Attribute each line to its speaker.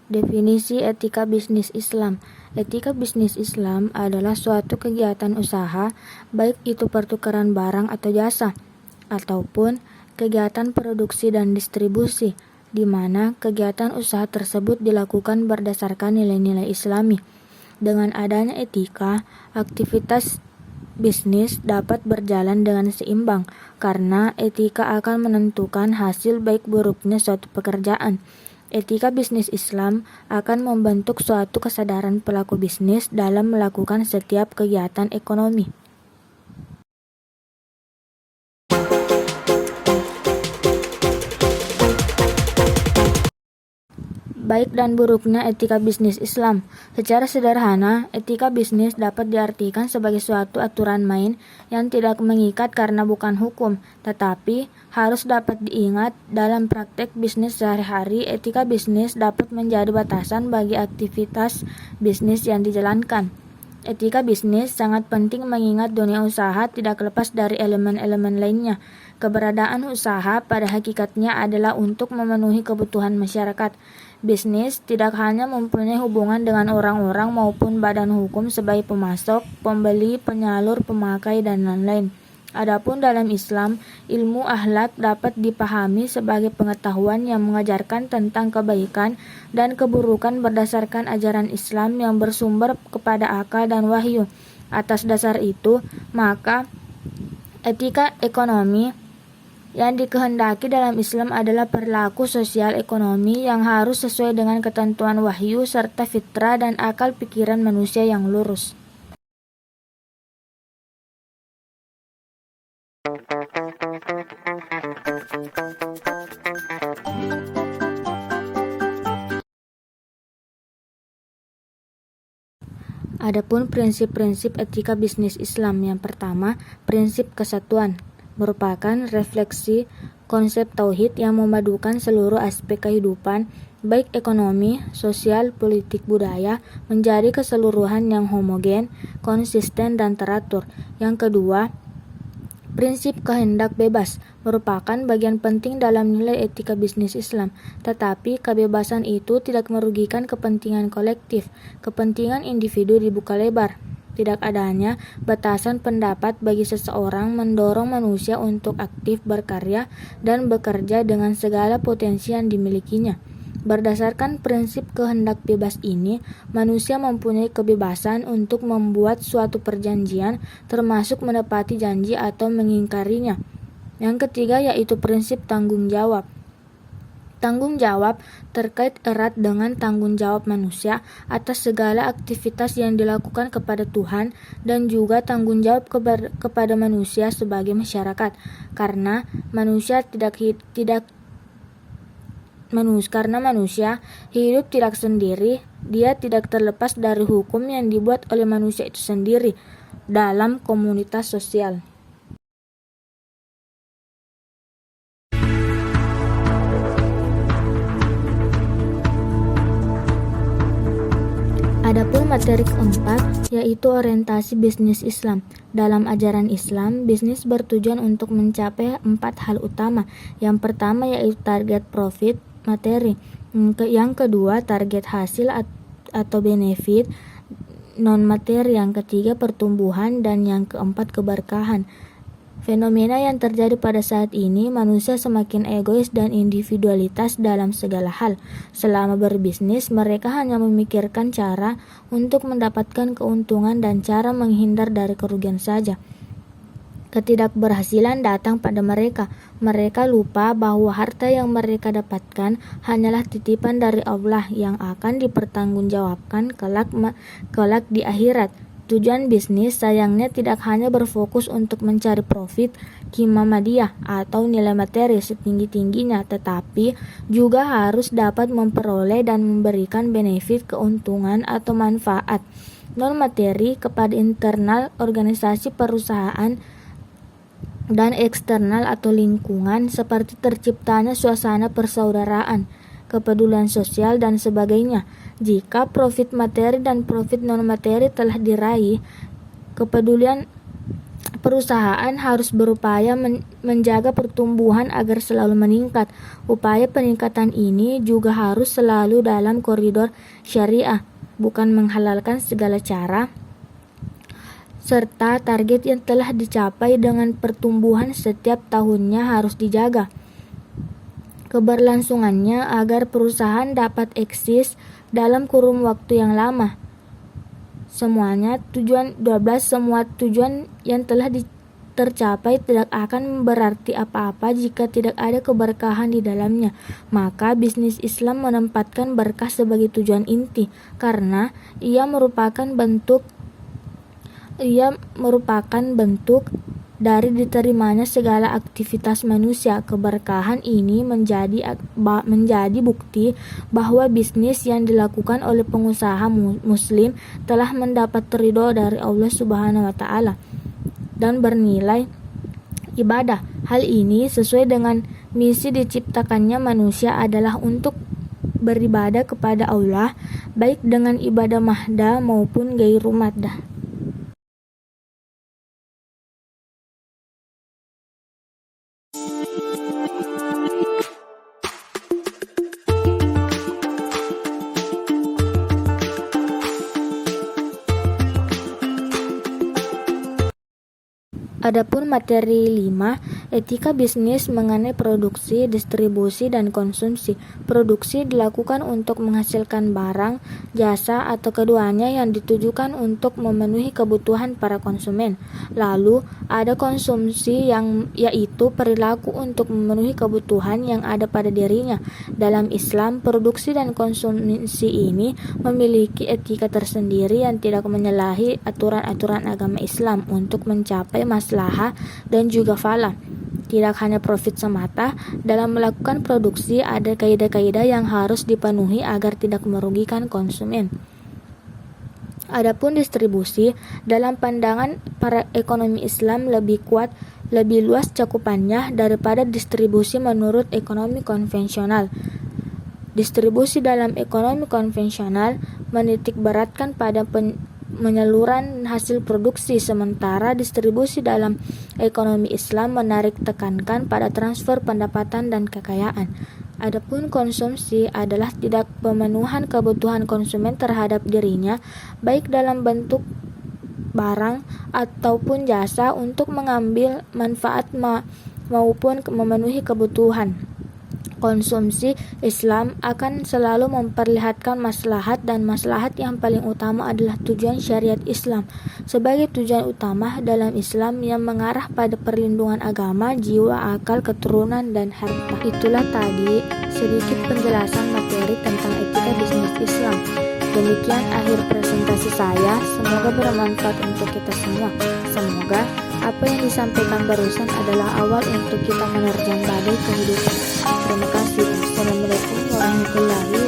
Speaker 1: Definisi etika bisnis Islam. Etika bisnis Islam adalah suatu kegiatan usaha, baik itu pertukaran barang atau jasa, ataupun kegiatan produksi dan distribusi, di mana kegiatan usaha tersebut dilakukan berdasarkan nilai-nilai Islami. Dengan adanya etika, aktivitas bisnis dapat berjalan dengan seimbang, karena etika akan menentukan hasil baik buruknya suatu pekerjaan. Etika bisnis Islam akan membentuk suatu kesadaran pelaku bisnis dalam melakukan setiap kegiatan ekonomi. Baik dan buruknya etika bisnis Islam. Secara sederhana, etika bisnis dapat diartikan sebagai suatu aturan main yang tidak mengikat karena bukan hukum, tetapi harus dapat diingat dalam praktek bisnis sehari-hari. Etika bisnis dapat menjadi batasan bagi aktivitas bisnis yang dijalankan. Etika bisnis sangat penting mengingat dunia usaha tidak lepas dari elemen-elemen lainnya. Keberadaan usaha pada hakikatnya adalah untuk memenuhi kebutuhan masyarakat. Bisnis tidak hanya mempunyai hubungan dengan orang-orang maupun badan hukum sebagai pemasok, pembeli, penyalur, pemakai, dan lain-lain. Adapun dalam Islam, ilmu akhlak dapat dipahami sebagai pengetahuan yang mengajarkan tentang kebaikan dan keburukan berdasarkan ajaran Islam yang bersumber kepada akal dan wahyu. Atas dasar itu, maka etika ekonomi yang dikehendaki dalam Islam adalah perilaku sosial ekonomi yang harus sesuai dengan ketentuan wahyu serta fitrah dan akal pikiran manusia yang lurus. Adapun prinsip-prinsip etika bisnis Islam, yang pertama, prinsip kesatuan, merupakan refleksi konsep tauhid yang memadukan seluruh aspek kehidupan, baik ekonomi, sosial, politik, budaya, menjadi keseluruhan yang homogen, konsisten, dan teratur. Yang kedua, prinsip kehendak bebas merupakan bagian penting dalam nilai etika bisnis Islam, tetapi kebebasan itu tidak merugikan kepentingan kolektif. Kepentingan individu dibuka lebar. Tidak adanya batasan pendapat bagi seseorang mendorong manusia untuk aktif berkarya dan bekerja dengan segala potensi yang dimilikinya. Berdasarkan prinsip kehendak bebas ini, manusia mempunyai kebebasan untuk membuat suatu perjanjian, termasuk menepati janji atau mengingkarinya. Yang ketiga yaitu prinsip tanggung jawab. Tanggung jawab terkait erat dengan tanggung jawab manusia atas segala aktivitas yang dilakukan kepada Tuhan dan juga tanggung jawab kepada manusia sebagai masyarakat. Karena manusia hidup tidak sendiri, dia tidak terlepas dari hukum yang dibuat oleh manusia itu sendiri dalam komunitas sosial. Adapun materi keempat yaitu orientasi bisnis Islam. Dalam ajaran Islam, bisnis bertujuan untuk mencapai 4 hal utama. Yang pertama yaitu target profit materi. Yang kedua target hasil atau benefit non materi. Yang ketiga pertumbuhan, dan yang keempat keberkahan. Fenomena yang terjadi pada saat ini, manusia semakin egois dan individualitas dalam segala hal. Selama berbisnis, mereka hanya memikirkan cara untuk mendapatkan keuntungan dan cara menghindar dari kerugian saja. Ketidakberhasilan datang pada mereka. Mereka lupa bahwa harta yang mereka dapatkan hanyalah titipan dari Allah yang akan dipertanggungjawabkan kelak di akhirat. Tujuan bisnis sayangnya tidak hanya berfokus untuk mencari profit kimmadiyah atau nilai materi setinggi-tingginya, tetapi juga harus dapat memperoleh dan memberikan benefit keuntungan atau manfaat non materi kepada internal organisasi perusahaan dan eksternal atau lingkungan, seperti terciptanya suasana persaudaraan, kepedulian sosial, dan sebagainya. Jika profit materi dan profit non materi telah diraih, Perusahaan harus berupaya menjaga pertumbuhan agar selalu meningkat. Upaya peningkatan ini juga harus selalu dalam koridor syariah, bukan menghalalkan segala cara, serta target yang telah dicapai dengan pertumbuhan setiap tahunnya harus dijaga keberlangsungannya agar perusahaan dapat eksis dalam kurun waktu yang lama. Semua tujuan yang telah tercapai tidak akan berarti apa-apa jika tidak ada keberkahan di dalamnya. Maka bisnis Islam menempatkan berkah sebagai tujuan inti, karena ia merupakan bentuk dari diterimanya segala aktivitas manusia. Keberkahan ini menjadi bukti bahwa bisnis yang dilakukan oleh pengusaha muslim telah mendapat ridho dari Allah Subhanahu wa taala dan bernilai ibadah. Hal ini sesuai dengan misi diciptakannya manusia adalah untuk beribadah kepada Allah, baik dengan ibadah mahdah maupun gairu mahdah. Adapun materi 5, etika bisnis mengenai produksi, distribusi, dan konsumsi. Produksi dilakukan untuk menghasilkan barang, jasa, atau keduanya yang ditujukan untuk memenuhi kebutuhan para konsumen. Lalu, ada konsumsi yang yaitu perilaku untuk memenuhi kebutuhan yang ada pada dirinya. Dalam Islam, produksi dan konsumsi ini memiliki etika tersendiri yang tidak menyalahi aturan-aturan agama Islam untuk mencapai maslahat dan juga falah. Tidak hanya profit semata, dalam melakukan produksi ada kaidah-kaidah yang harus dipenuhi agar tidak merugikan konsumen. Adapun distribusi, dalam pandangan para ekonomi Islam lebih luas cakupannya daripada distribusi menurut ekonomi konvensional. Distribusi dalam ekonomi konvensional menitik beratkan pada penyaluran hasil produksi, sementara distribusi dalam ekonomi Islam menarik tekankan pada transfer pendapatan dan kekayaan. Adapun konsumsi adalah tidak pemenuhan kebutuhan konsumen terhadap dirinya, baik dalam bentuk barang ataupun jasa untuk mengambil manfaat maupun memenuhi kebutuhan. Konsumsi Islam akan selalu memperlihatkan maslahat, dan maslahat yang paling utama adalah tujuan syariat Islam sebagai tujuan utama dalam Islam yang mengarah pada perlindungan agama, jiwa, akal, keturunan, dan harta. Itulah tadi sedikit penjelasan materi tentang etika bisnis Islam. Demikian akhir presentasi saya, semoga bermanfaat untuk kita semua. Semoga apa yang disampaikan barusan adalah awal untuk kita menerjang badai kehidupan. Terima kasih. Assalamualaikum warahmatullahi wabarakatuh.